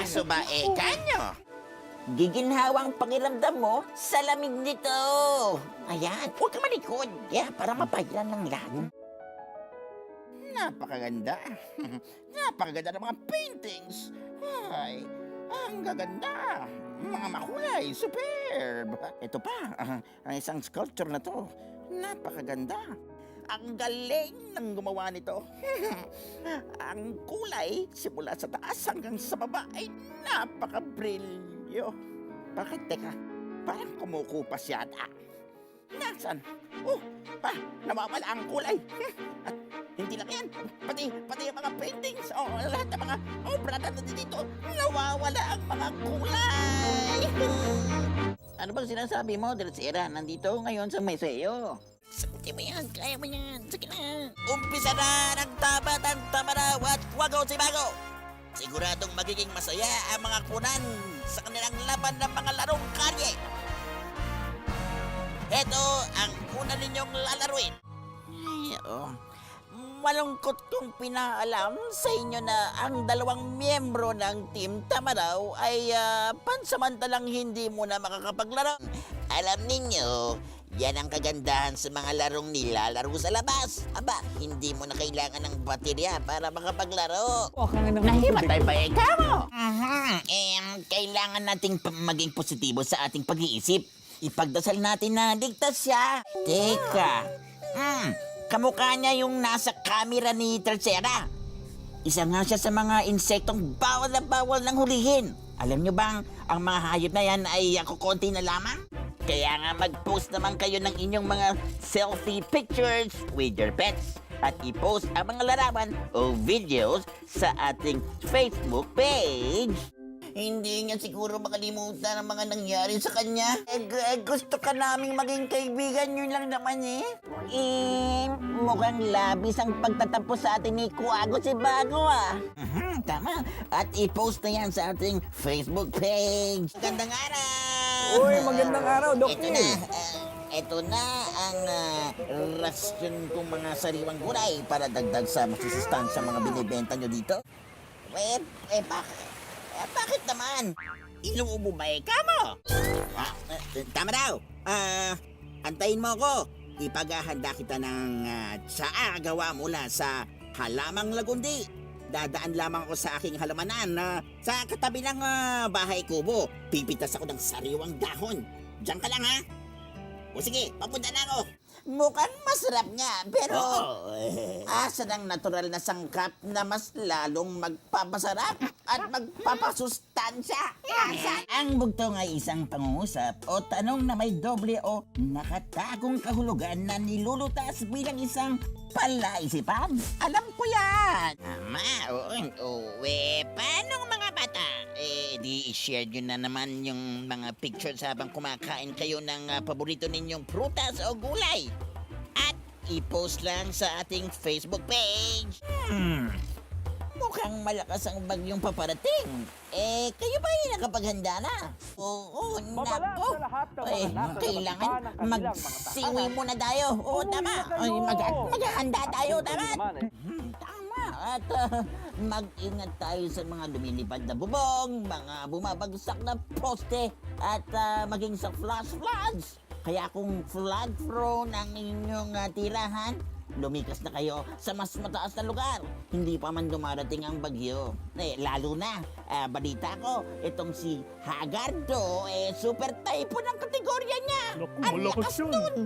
Aso ba kanyo? Giginhawang pakiramdam mo sa lamig nito. Ayan, huwag ka malikod. Para mapailan ng lang. Napakaganda. Napakaganda ng mga paintings. Ay, ang gaganda. Mga makulay, superb. Ito pa, ang isang sculpture na to. Napakaganda. Ang galing ng gumawa nito. Ang kulay, simula sa taas hanggang sa baba, ay napaka-brilyo. Bakit? Teka, parang kumukupas yata. Nasaan? Nawawala ang kulay. At hindi lang yan, pati yung mga paintings, lahat ng mga obra na dito, nawawala ang mga kulay. Ano bang sinasabi mo, Dracera? Nandito ngayon sa museo. Sagutin mo yan, kaya mo yan, sige na. Umpisa na ng Tabatang Tamaraw at Wago si Bago. Siguradong magiging masaya ang mga kunan sa kanilang laban ng mga larong karye. Ito ang una ninyong lalaruin. Ay, malungkot kong pinaalam sa inyo na ang dalawang miyembro ng Team Tamaraw ay pansamantalang hindi muna makakapaglaro. Alam ninyo, yan ang kagandahan sa mga larong nilalaro sa labas. Aba, hindi mo na kailangan ng baterya para makapaglaro. Nahimatay pa mo. Kailangan nating maging positibo sa ating pag-iisip. Ipagdasal natin na ligtas siya. Teka, kamukha niya yung nasa camera ni Tercera. Isa nga siya sa mga insektong bawal na bawal ng hulihin. Alam niyo bang ang mga hayop na yan ay kukonti na lamang? Kaya nga mag-post naman kayo ng inyong mga selfie pictures with your pets at i-post ang mga larawan o videos sa ating Facebook page. Hindi niya siguro makalimutan ang mga nangyari sa kanya. Gusto ka naming maging kaibigan, yun lang naman Mukhang labis ang pagtatapos sa atin ni Kuwago si Bago Tama. At i-post na yan sa ating Facebook page. Magandang araw! Uy, magandang araw, Doc Ito na. Ito na ang rasyon kong mga sariwang gulay para dagdag sa masusustansya mga binibenta nyo dito. Bakit naman? Inuubo ba mo? Tama daw. Antayin mo ko. Ipaghahanda kita ng tsaa gawa mula sa halamang lagundi. Dadaan lamang ako sa aking halamanan sa katabi ng bahay kubo. Pipitas ako ng sariwang dahon. Diyan ka lang, ha? O sige, papunta na ako. Mukhang masarap nga, pero asa ng natural na sangkap na mas lalong magpapasarap at magpapasustansya? Asan? Ang bugtong ay isang pangungusap o tanong na may doble o nakatagong kahulugan na nilulutas bilang isang palaisipan. Alam ko yan! Tama, paano mga bata? Di i-share nyo na naman yung mga pictures habang kumakain kayo ng paborito ninyong prutas o gulay. At i-post lang sa ating Facebook page. Mukhang malakas ang bagyong paparating. Kayo ba ay nakapaghanda na? Oo, nako. Kailangan magsiwi muna tayo. Oo, tama. Maghahanda tayo, tama. Tama. At mag-ingat tayo sa mga lumilipad na bubong, mga bumabagsak na poste, at maging sa flash floods. Kaya kung flood prone ang inyong tirahan, lumikas na kayo sa mas mataas na lugar. Hindi pa man dumarating ang bagyo. Lalo na, balita ko, itong si Hagardo, super typhoon ang kategorya niya. Naku, Ang malakas lakas yun. nun.